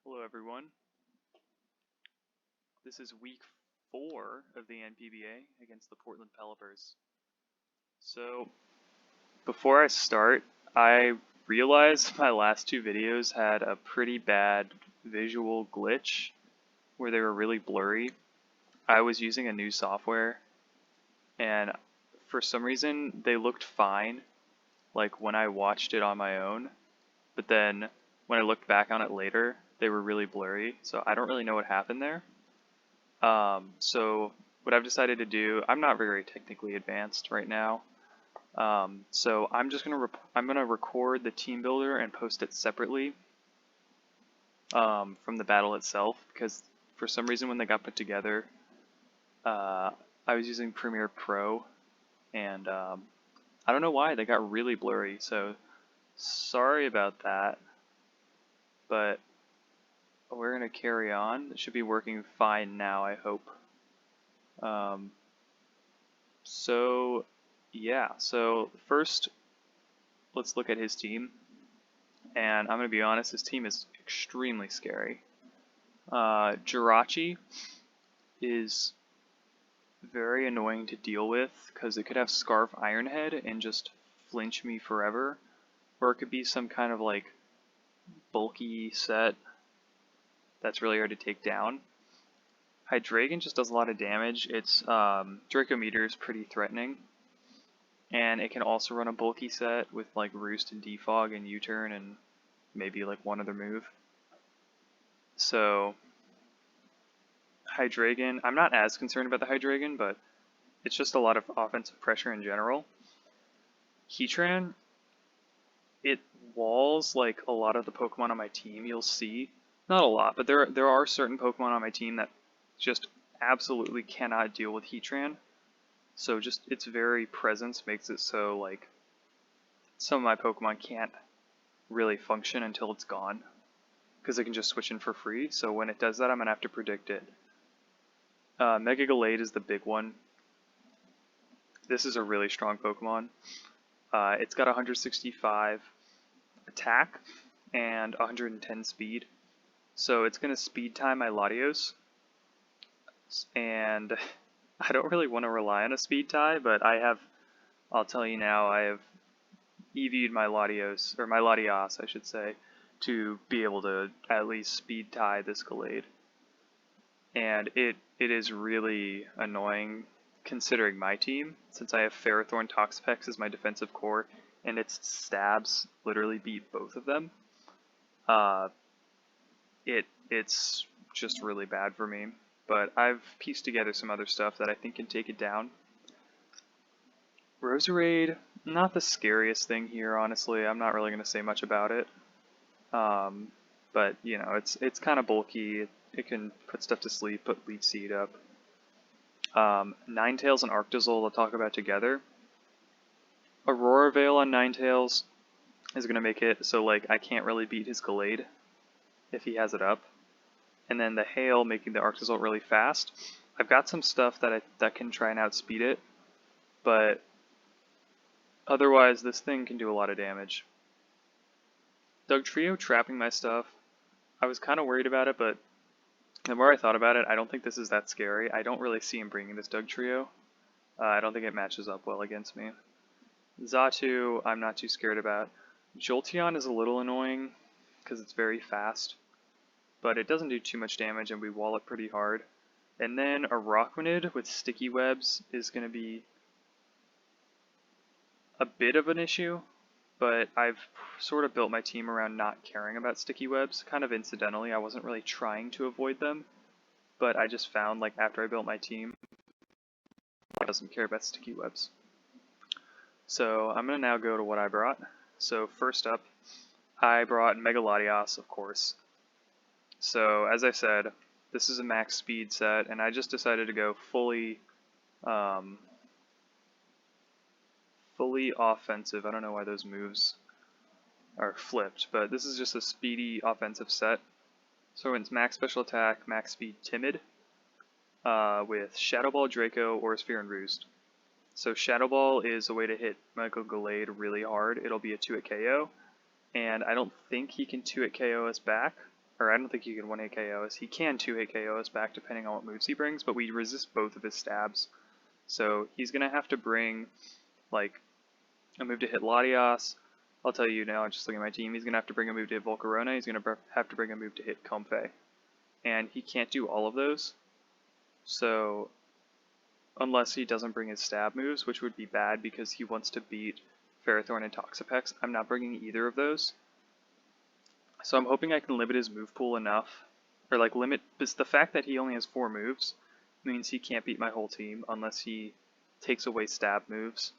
Hello everyone. This is week 4 of the NPBA against the Portland Pelipers. So, before I start, I realized my last two videos had a pretty bad visual glitch where they were really blurry. I was using a new software and for some reason they looked fine like when I watched it on my own, but then when I looked back on it later, they were really blurry, so I don't really know what happened there. So what I've decided to do, I'm not very technically advanced right now, so I'm just gonna record the Teambuilder and post it separately from the battle itself, because for some reason when they got put together, I was using Premiere Pro, and I don't know why they got really blurry. So sorry about that, but we're gonna carry on. It should be working fine now, I hope. So yeah, so first let's look at his team, and I'm gonna be honest, his team is extremely scary. Jirachi is very annoying to deal with because it could have Scarf Ironhead and just flinch me forever, or it could be some kind of like bulky set that's really hard to take down. Hydreigon just does a lot of damage. Its Draco Meteor is pretty threatening, and it can also run a bulky set with like Roost and Defog and U-Turn and maybe like one other move. So Hydreigon, I'm not as concerned about the Hydreigon, but it's just a lot of offensive pressure in general. Heatran, it walls like a lot of the Pokemon on my team. You'll see, not a lot, but there are certain Pokemon on my team that just absolutely cannot deal with Heatran. So just its very presence makes it so like some of my Pokemon can't really function until it's gone, because it can just switch in for free. So when it does that, I'm gonna have to predict it. Megalodios is the big one. This is a really strong Pokemon. It's got 165 attack and 110 speed. So it's going to speed time my Latios. And I don't really want to rely on a speed tie, but I'll tell you now, I have EV'd my Latios, or my Latias, I should say, to be able to at least speed tie this Gallade. And it is really annoying considering my team, since I have Ferrothorn Toxapex as my defensive core, and its stabs literally beat both of them. It's just really bad for me, but I've pieced together some other stuff that I think can take it down. Roserade, not the scariest thing here, honestly. I'm not really going to say much about it. But, you know, it's kind of bulky. It can put stuff to sleep, put Leech Seed up. Ninetales and Arctozold I'll talk about together. Aurora Veil on Ninetales is going to make it so like I can't really beat his Gallade if he has it up. And then the Hail making the Arctozold really fast. I've got some stuff that can try and outspeed it, but otherwise this thing can do a lot of damage. Dugtrio trapping my stuff. I was kind of worried about it, but the more I thought about it, I don't think this is that scary. I don't really see him bringing this Dugtrio. I don't think it matches up well against me. Xatu, I'm not too scared about. Jolteon is a little annoying because it's very fast, but it doesn't do too much damage and we wall it pretty hard. And then a Araquanid with sticky webs is going to be a bit of an issue, but I've sort of built my team around not caring about sticky webs, kind of incidentally. I wasn't really trying to avoid them, but I just found like after I built my team, I doesn't care about sticky webs. So I'm going to now go to what I brought. So first up, I brought Megalodios, of course. So as I said, this is a max speed set, and I just decided to go fully offensive. I don't know why those moves are flipped, but this is just a speedy offensive set. So it's max special attack, max speed Timid, with Shadow Ball, Draco, Aurasphere, and Roost. So Shadow Ball is a way to hit Michael Gallade really hard. It'll be a 2-hit KO, and I don't think he can 2-hit KO us back. or I don't think he can 1-hit KO us. He can 2-hit KO us back depending on what moves he brings, but we resist both of his stabs. So he's going to have to bring like a move to hit Latias. I'll tell you now, just looking at my team, he's going to have to bring a move to hit Volcarona, he's going to have to bring a move to hit Comfey. And he can't do all of those. So unless he doesn't bring his stab moves, which would be bad because he wants to beat Ferrothorn and Toxapex, I'm not bringing either of those. So I'm hoping I can limit his move pool enough, or like limit, because the fact that he only has 4 moves means he can't beat my whole team unless he takes away stab moves,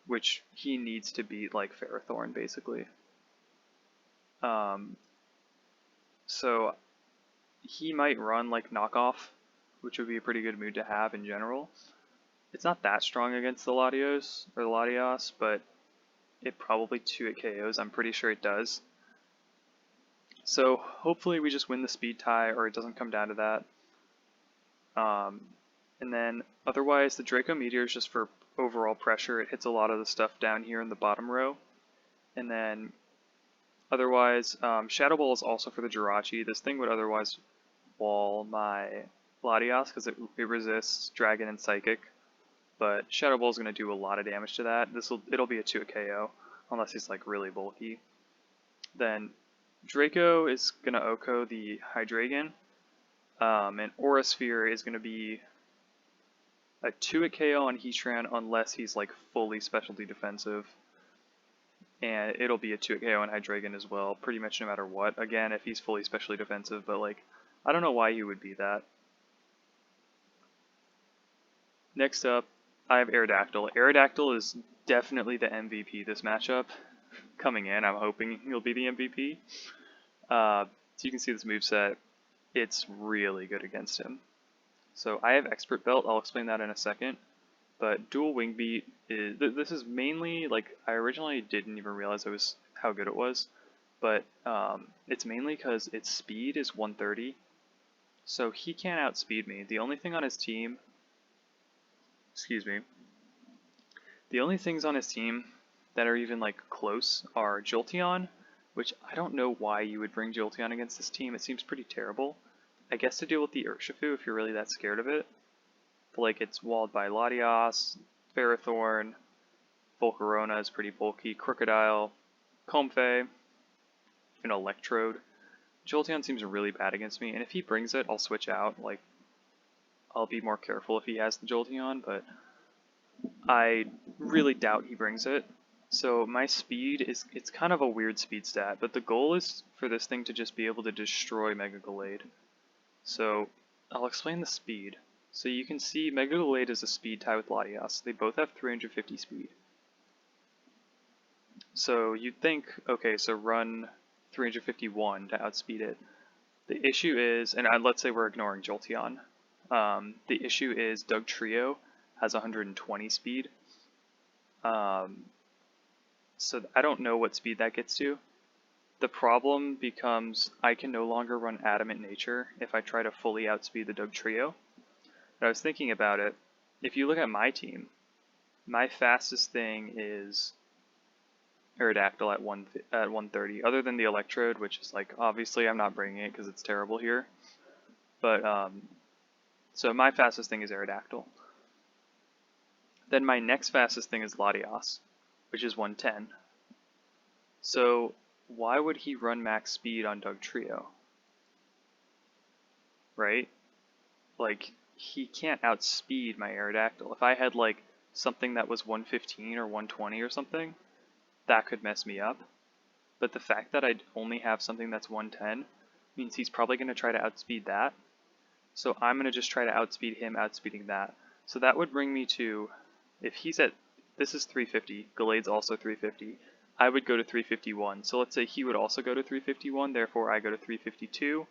which he needs to beat like Ferrothorn basically. So he might run like Knockoff, which would be a pretty good mood to have in general. It's not that strong against the Latios, but it probably 2-hit KOs, I'm pretty sure it does. So hopefully we just win the speed tie, or it doesn't come down to that. And then otherwise the Draco Meteor is just for overall pressure. It hits a lot of the stuff down here in the bottom row. And then otherwise, Shadow Ball is also for the Jirachi. This thing would otherwise wall my Latias because it resists Dragon and Psychic. But Shadow Ball is going to do a lot of damage to that. It'll be a 2-hit KO unless he's like really bulky. Then Draco is going to Oko the Hydreigon, and Aura Sphere is going to be a 2-hit KO on Heatran unless he's like fully specialty defensive, and it'll be a 2-hit KO on Hydreigon as well, pretty much no matter what, again if he's fully specially defensive, but like I don't know why he would be that. Next up, I have Aerodactyl. Aerodactyl is definitely the MVP this matchup. Coming in, I'm hoping he'll be the MVP. So you can see this moveset, it's really good against him. So I have Expert Belt, I'll explain that in a second. But Dual Wing Beat is, this is mainly, like, I originally didn't even realize how good it was. But it's mainly because its speed is 130. So he can't outspeed me. The only thing on his team, the only things on his team that are even like close are Jolteon, which I don't know why you would bring Jolteon against this team. It seems pretty terrible. I guess to deal with the Urshifu if you're really that scared of it. But like it's walled by Latias, Ferrothorn, Volcarona is pretty bulky, Crocodile, Comfey, an Electrode. Jolteon seems really bad against me, and if he brings it, I'll switch out. Like, I'll be more careful if he has the Jolteon, but I really doubt he brings it. So my speed it's kind of a weird speed stat, but the goal is for this thing to just be able to destroy Megalodios. So I'll explain the speed. So you can see Megalodios is a speed tie with Latias. They both have 350 speed. So you'd think, okay, so run 351 to outspeed it. The issue is, and let's say we're ignoring Jolteon, the issue is Dugtrio has 120 speed. So I don't know what speed that gets to. The problem becomes I can no longer run Adamant Nature if I try to fully outspeed the Dugtrio. But I was thinking about it. If you look at my team, my fastest thing is Aerodactyl at 130, other than the Electrode, which is like, obviously I'm not bringing it because it's terrible here. But, so my fastest thing is Aerodactyl. Then my next fastest thing is Latias, which is 110. So why would he run max speed on Dugtrio? Right? Like, he can't outspeed my Aerodactyl. If I had like something that was 115 or 120 or something, that could mess me up. But the fact that I only have something that's 110 means he's probably going to try to outspeed that. So I'm going to just try to outspeed him outspeeding that. So that would bring me to, if he's at, this is 350, Gallade's also 350, I would go to 351. So let's say he would also go to 351, therefore I go to 352.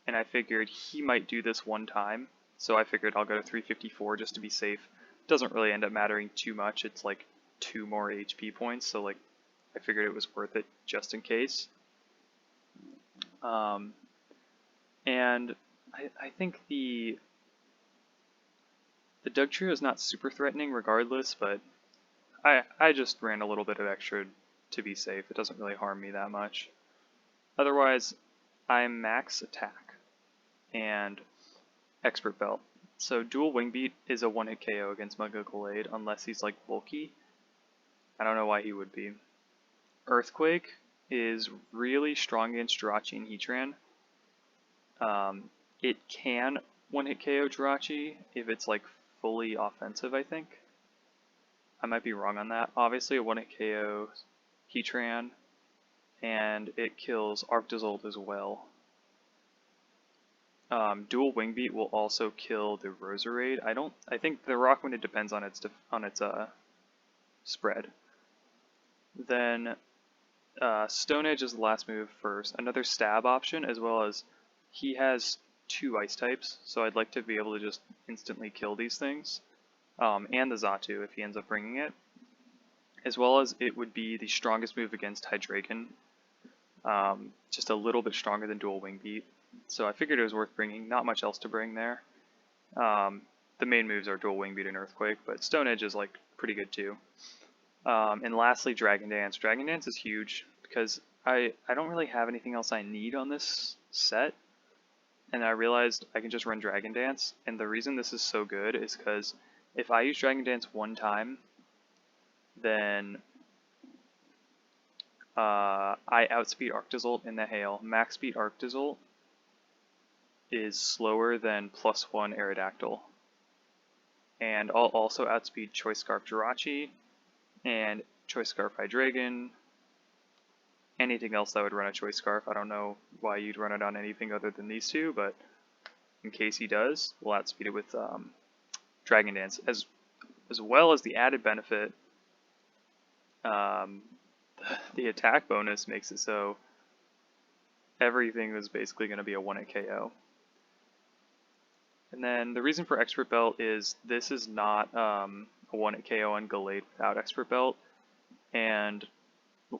And I figured he might do this one time, so I figured I'll go to 354 just to be safe. Doesn't really end up mattering too much, it's like 2 more HP points, so like I figured it was worth it just in case. And I think the Dugtrio is not super threatening regardless, but I just ran a little bit of extra to be safe. It doesn't really harm me that much. Otherwise, I'm max attack and expert belt. So dual wing beat is a one-hit KO against Megalodios unless he's like bulky. I don't know why he would be. Earthquake is really strong against Jirachi and Heatran. It can one-hit KO Jirachi if it's like fully offensive, I think. I might be wrong on that. Obviously a one-hit KO Heatran, and it kills Aerodactyl as well. Dual wing beat will also kill the Roserade. I think the Rock Wind depends on its spread. Then Stone Edge is the last move first. Another stab option, as well as he has 2 ice types, so I'd like to be able to just instantly kill these things. And the Xatu if he ends up bringing it. As well as it would be the strongest move against Hydreigon. Just a little bit stronger than Dual Wing Beat. So I figured it was worth bringing. Not much else to bring there. The main moves are Dual Wing Beat and Earthquake, but Stone Edge is like pretty good too. And lastly, Dragon Dance. Dragon Dance is huge because I don't really have anything else I need on this set. And I realized I can just run Dragon Dance. And the reason this is so good is because if I use Dragon Dance one time, then I outspeed Aerodactyl in the hail. Max speed Aerodactyl is slower than +1 Aerodactyl. And I'll also outspeed Choice Scarf Jirachi and Choice Scarf Hydreigon. Anything else that would run a Choice Scarf. I don't know why you'd run it on anything other than these two, but in case he does, we'll outspeed it with Dragon Dance. As well as the added benefit, the attack bonus makes it so everything is basically going to be a 1-hit KO. And then the reason for Expert Belt is this is not a 1-hit KO on Gallade without Expert Belt, and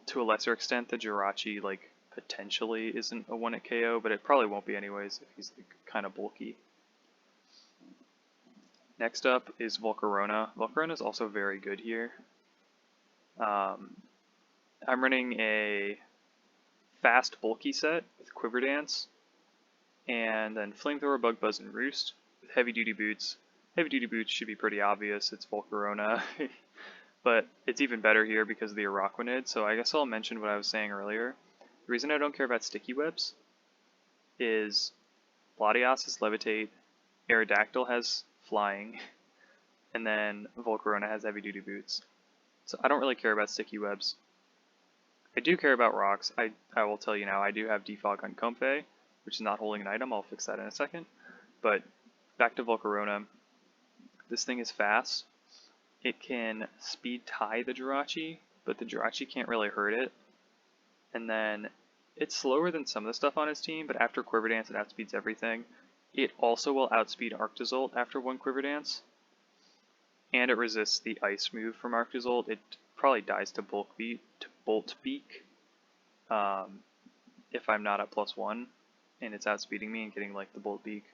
to a lesser extent the Jirachi like potentially isn't a 1-hit KO, but it probably won't be anyways if he's like, kind of bulky. Next up is Volcarona. Volcarona is also very good here. I'm running a fast bulky set with Quiver Dance, and then Flamethrower, Bug Buzz, and Roost with Heavy Duty Boots. Heavy Duty Boots should be pretty obvious, it's Volcarona, but it's even better here because of the Araquanid, so I guess I'll mention what I was saying earlier. The reason I don't care about Sticky Webs is Latios has Levitate, Aerodactyl has Flying, and then Volcarona has Heavy Duty Boots. So I don't really care about Sticky Webs. I do care about rocks. I will tell you now, I do have Defog on Comfey, which is not holding an item. I'll fix that in a second. But back to Volcarona. This thing is fast. It can speed tie the Jirachi, but the Jirachi can't really hurt it. And then it's slower than some of the stuff on his team, but after Quiver Dance it outspeeds everything. It also will outspeed Aerodactyl after one Quiver Dance. And it resists the ice move from Aerodactyl. It probably dies to Bolt Beak if I'm not at +1 and it's outspeeding me and getting like the Bolt Beak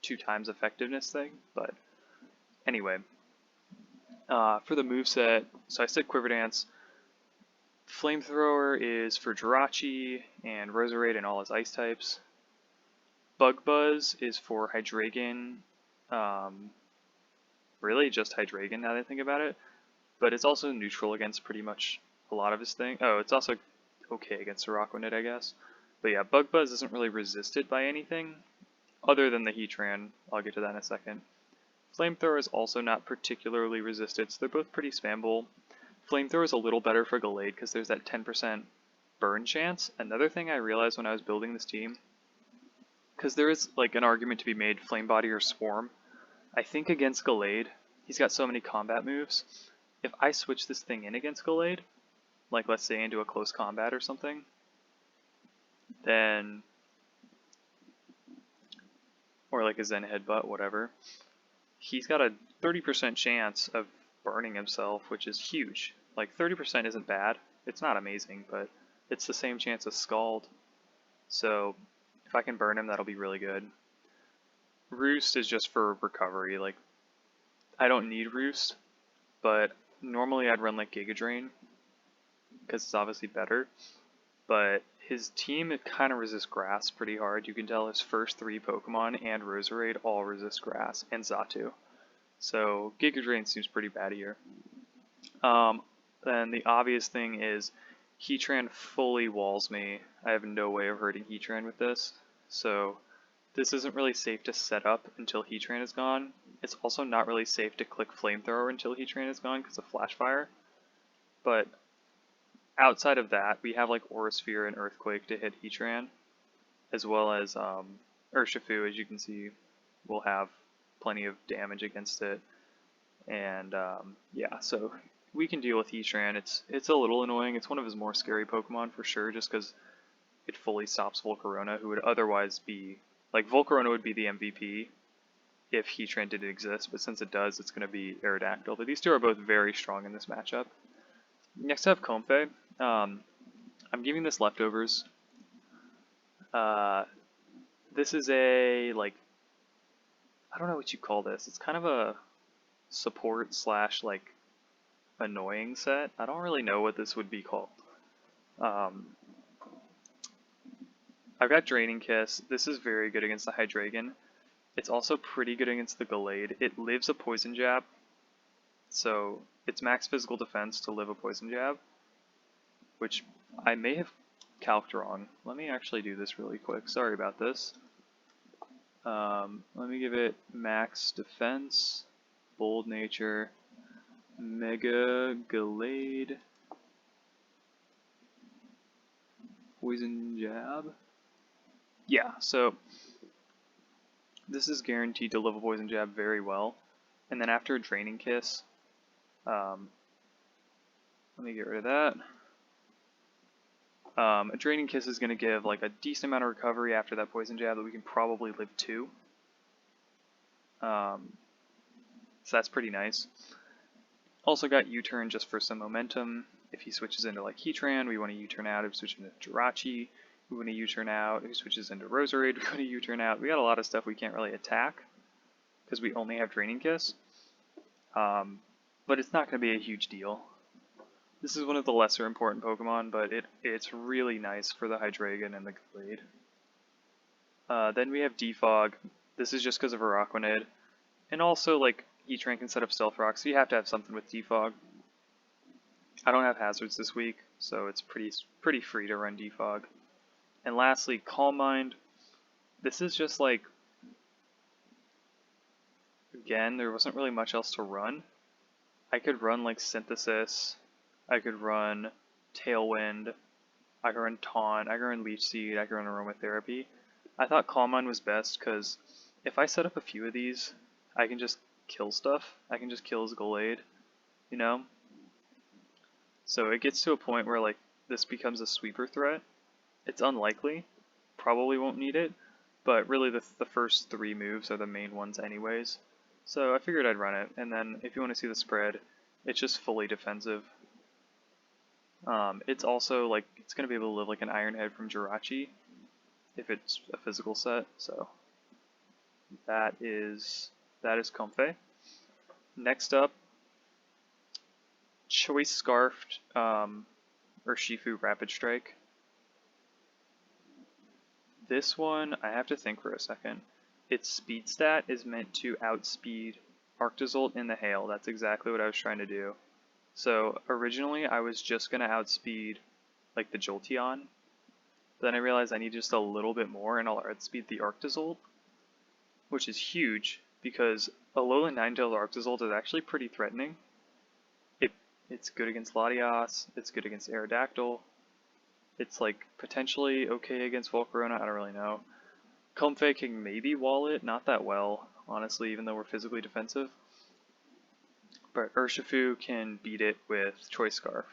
2 times effectiveness thing. But anyway, for the moveset, so I said Quiver Dance. Flamethrower is for Jirachi and Roserade and all his ice types. Bug Buzz is for Hydreigon. Really just Hydreigon now that I think about it. But it's also neutral against pretty much a lot of his things. Oh, it's also okay against Araquanid, I guess. But yeah, Bug Buzz isn't really resisted by anything other than the Heatran. I'll get to that in a second. Flamethrower is also not particularly resisted, so they're both pretty spammable. Flamethrower is a little better for Gallade because there's that 10% burn chance. Another thing I realized when I was building this team, because there is like an argument to be made Flame Body or Swarm. I think against Gallade, he's got so many combat moves. If I switch this thing in against Gallade, like let's say into a close combat or something, then, or like a Zen Headbutt, whatever, he's got a 30% chance of burning himself, which is huge. Like 30% isn't bad. It's not amazing, but it's the same chance as Scald. So if I can burn him, that'll be really good. Roost is just for recovery. Like, I don't need Roost, but normally I'd run like Giga Drain because it's obviously better. But his team kind of resists grass pretty hard. You can tell his first 3 Pokemon and Roserade all resist grass, and Xatu. So Giga Drain seems pretty bad here. Then the obvious thing is Heatran fully walls me. I have no way of hurting Heatran with this. So this isn't really safe to set up until Heatran is gone. It's also not really safe to click Flamethrower until Heatran is gone because of Flash Fire. But outside of that, we have like Aura Sphere and Earthquake to hit Heatran, as well as Urshifu, as you can see, will have plenty of damage against it. And yeah, so we can deal with Heatran. It's a little annoying. It's one of his more scary Pokemon for sure, just because it fully stops Volcarona, who would otherwise be like Volcarona would be the MVP if Heatran didn't exist, but since it does, it's going to be Aerodactyl. But these two are both very strong in this matchup. Next I have Comfey. I'm giving this leftovers. This is a, like, I don't know what you call this. It's kind of a support slash, like, annoying set. I don't really know what this would be called. I've got Draining Kiss. This is very good against the Hydreigon. It's also pretty good against the Gallade. It lives a Poison Jab, so it's max physical defense to live a Poison Jab, which I may have calced wrong. Let me actually do this really quick. Sorry about this. Let me give it max defense, bold nature, Mega Gallade, Poison Jab. Yeah, so this is guaranteed to live a Poison Jab very well. And then after a Draining Kiss, let me get rid of that. A Draining Kiss is going to give like a decent amount of recovery after that Poison Jab that we can probably live 2. So that's pretty nice. Also got U-turn just for some momentum. If he switches into like Heatran, we want to U-turn out. If he switches into Jirachi, we want to U-turn out. If he switches into Roserade, we want to U-turn out. We got a lot of stuff we can't really attack because we only have Draining Kiss. But it's not going to be a huge deal. This is one of the lesser important Pokemon, but it's really nice for the Hydreigon and the Gallade. Then we have Defog. This is just because of Araquanid. And also, like, Heatran can set up Stealth Rock, so you have to have something with Defog. I don't have hazards this week, so it's pretty free to run Defog. And lastly, Calm Mind. This is just like, again, there wasn't really much else to run. I could run like Synthesis, I could run Tailwind, I could run Taunt, I could run Leech Seed, I could run Aromatherapy. I thought Calm Mind was best because if I set up a few of these, I can just kill stuff. I can just kill his Gallade, you know? So it gets to a point where like this becomes a sweeper threat. It's unlikely, probably won't need it, but really the first 3 moves are the main ones anyways. So I figured I'd run it, and then if you want to see the spread, it's just fully defensive. It's also like, it's going to be able to live like an Iron Head from Jirachi, if it's a physical set, so that is Comfey. Next up, Choice Scarfed Urshifu Rapid Strike. This one, I have to think for a second. Its speed stat is meant to outspeed Arctozolt in the Hail. That's exactly what I was trying to do. So originally I was just going to outspeed like the Jolteon. But then I realized I need just a little bit more and I'll outspeed the Arctozolt, which is huge because Alolan Ninetales Arctozolt is actually pretty threatening. It's good against Latias, it's good against Aerodactyl. It's like potentially okay against Volcarona, I don't really know. Comfey can maybe wall it, not that well, honestly, even though we're physically defensive. But Urshifu can beat it with Choice Scarf,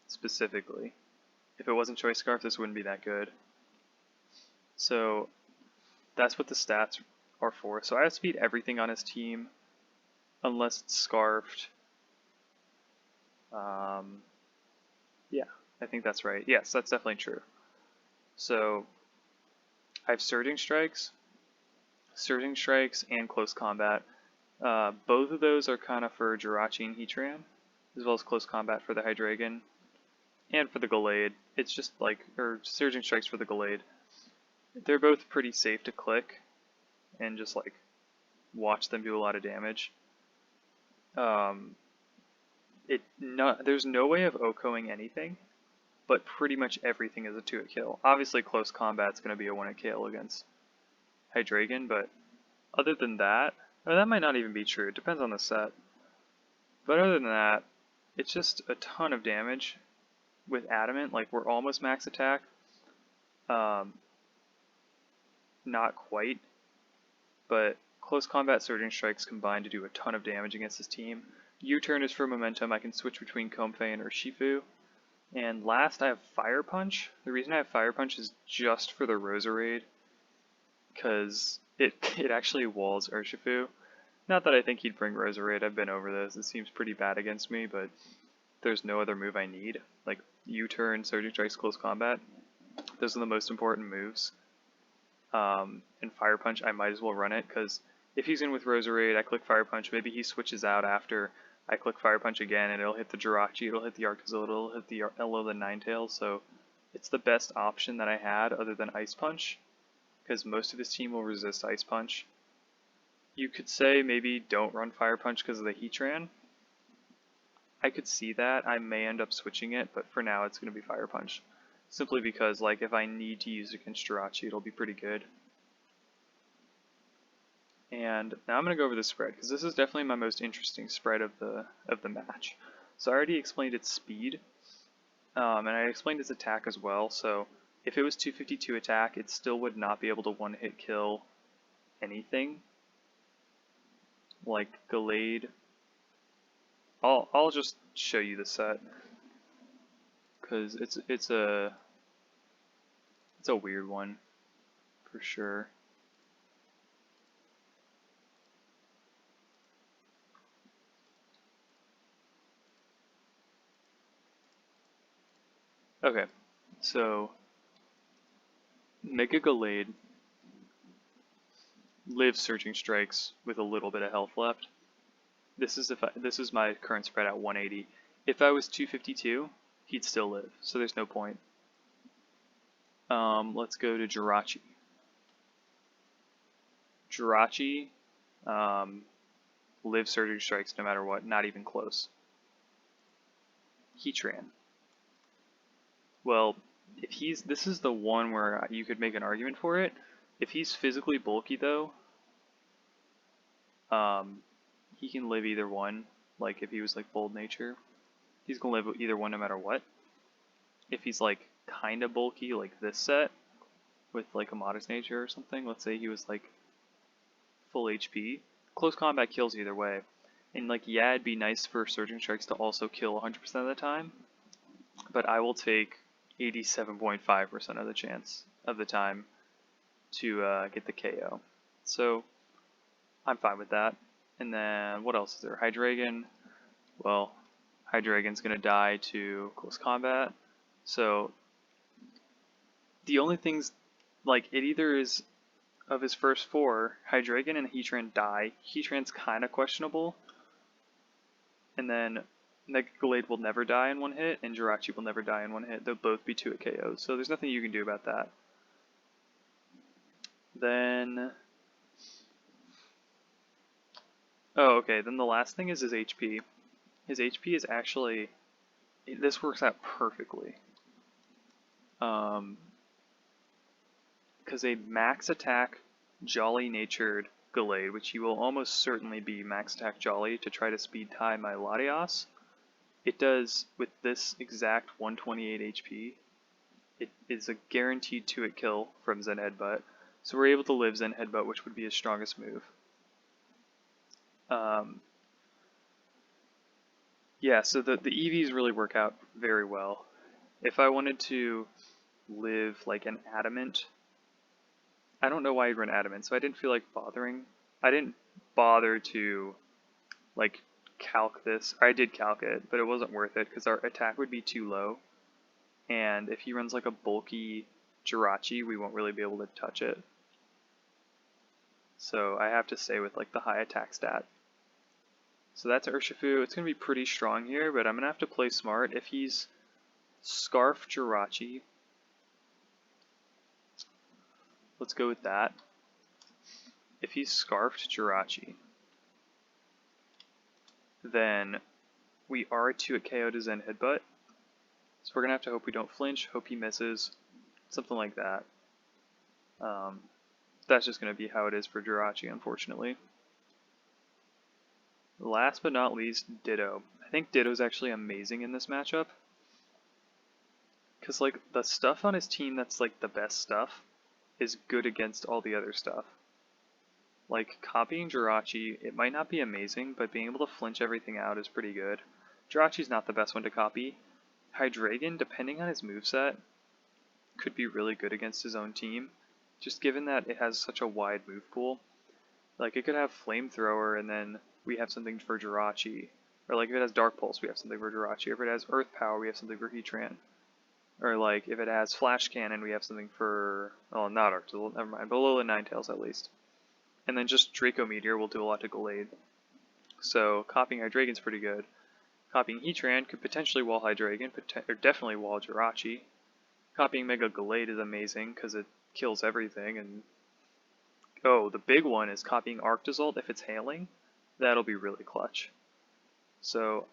specifically. If it wasn't Choice Scarf, this wouldn't be that good. So that's what the stats are for. So I outspeed everything on his team, unless it's Scarfed. Yeah, I think that's right. Yes, that's definitely true. So I have Surging Strikes, and Close Combat. Both of those are kind of for Jirachi and Heatran, as well as Close Combat for the Hydreigon. and for the Gallade, it's just like, or Surging Strikes for the Gallade. They're both pretty safe to click and just like watch them do a lot of damage. There's no way of OHKOing anything, but pretty much everything is a 2-hit kill. Obviously, close combat's going to be a 1-hit kill against Hydreigon, but other than that, or that might not even be true. It depends on the set. But other than that, it's just a ton of damage with Adamant. Like, we're almost max attack. Not quite, but close combat Surging Strikes combine to do a ton of damage against this team. U-turn is for momentum. I can switch between Comfey and Urshifu. And last, I have Fire Punch. The reason I have Fire Punch is just for the Roserade, because it actually walls Urshifu. Not that I think he'd bring Roserade, I've been over this. It seems pretty bad against me, but there's no other move I need. Like U-turn, Surging Strikes, close combat. Those are the most important moves. And Fire Punch, I might as well run it, because if he's in with Roserade, I click Fire Punch, maybe he switches out after, I click Fire Punch again, and it'll hit the Jirachi, it'll hit the Arctozoid, it'll hit the Ninetales, so it's the best option that I had other than Ice Punch, because most of his team will resist Ice Punch. You could say maybe don't run Fire Punch because of the Heatran. I could see that. I may end up switching it, but for now it's going to be Fire Punch. Simply because, like, if I need to use it against Jirachi, it'll be pretty good. And now I'm going to go over the spread, because this is definitely my most interesting spread of the match. So I already explained its speed, and I explained its attack as well. So if it was 252 attack, it still would not be able to one-hit kill anything. Like Gallade. I'll just show you the set, because it's a weird one for sure. Okay, so Mega Gallade lives Surging Strikes with a little bit of health left. This is my current spread at 180. If I was 252, he'd still live, so there's no point. Let's go to Jirachi. Jirachi lives Surging Strikes no matter what, not even close. Heatran. Well, if this is the one where you could make an argument for it. If he's physically bulky though, he can live either one. Like if he was like Bold Nature, he's gonna live either one no matter what. If he's like kind of bulky, like this set, with like a Modest Nature or something, let's say he was like full HP, close combat kills either way. And like, yeah, it'd be nice for Surging Strikes to also kill 100% of the time, but I will take 87.5% of the chance of the time to get the KO. So I'm fine with that. And then what else is there? Hydreigon. Well, Hydreigon's gonna die to close combat. So the only things, like, it either is of his first four, Hydreigon and Heatran die. Heatran's kind of questionable. And then Megalodios will never die in one hit, and Jirachi will never die in one hit. They'll both be 2-hit KOs, so there's nothing you can do about that. Then... oh, okay, then the last thing is his HP. His HP is actually... this works out perfectly. Because a max attack, jolly-natured Gallade, which he will almost certainly be max attack jolly to try to speed tie my Latios, it does, with this exact 128 HP, it is a guaranteed 2-hit kill from Zen Headbutt. So we're able to live Zen Headbutt, which would be his strongest move. Yeah, so the EVs really work out very well. If I wanted to live like an Adamant, I don't know why I'd run Adamant, so I didn't feel like bothering. I didn't bother to like calc this. I did calc it, but it wasn't worth it because our attack would be too low. And if he runs like a bulky Jirachi, we won't really be able to touch it. So I have to stay with like the high attack stat. So that's Urshifu. It's going to be pretty strong here, but I'm going to have to play smart. If he's Scarf Jirachi. Let's go with that. If he's Scarfed Jirachi, then we R2 at KO to Zen Headbutt. So we're going to have to hope we don't flinch, hope he misses, something like that. That's just going to be how it is for Jirachi, unfortunately. Last but not least, Ditto. I think Ditto's actually amazing in this matchup. Because, like, the stuff on his team that's, like, the best stuff is good against all the other stuff. Like, copying Jirachi, it might not be amazing, but being able to flinch everything out is pretty good. Jirachi's not the best one to copy. Hydreigon, depending on his moveset, could be really good against his own team, just given that it has such a wide move pool. Like, it could have Flamethrower, and then we have something for Jirachi. Or, like, if it has Dark Pulse, we have something for Jirachi. If it has Earth Power, we have something for Heatran. Or, like, if it has Flash Cannon, we have something for... oh, not Arctozolt, never mind, but Alola Ninetales at least. And then just Draco Meteor will do a lot to Gallade. So, copying Hydreigon's pretty good. Copying Heatran could potentially wall Hydreigon, or definitely wall Jirachi. Copying Mega Gallade is amazing, because it kills everything, and... oh, the big one is copying Arctozolt if it's hailing. That'll be really clutch. So,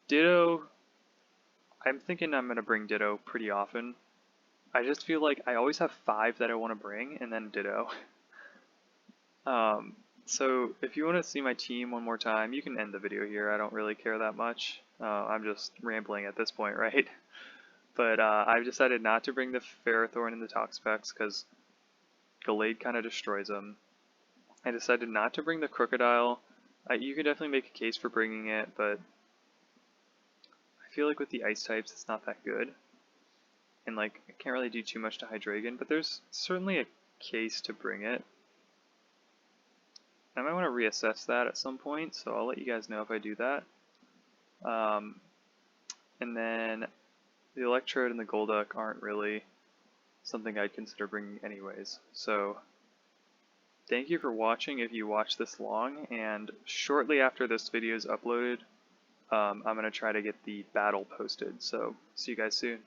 Ditto... I'm thinking I'm going to bring Ditto pretty often. I just feel like I always have 5 that I want to bring, and then Ditto. So if you want to see my team one more time, you can end the video here. I don't really care that much. I'm just rambling at this point, right? But I've decided not to bring the Ferrothorn and the Toxapex because Gallade kind of destroys them. I decided not to bring the Crocodile. You could definitely make a case for bringing it, but I feel like with the Ice types, it's not that good. And like, I can't really do too much to Hydreigon, but there's certainly a case to bring it. I might want to reassess that at some point, so I'll let you guys know if I do that. And then the Electrode and the Golduck aren't really something I'd consider bringing anyways. So thank you for watching if you watched this long, and shortly after this video is uploaded, I'm going to try to get the battle posted, so see you guys soon.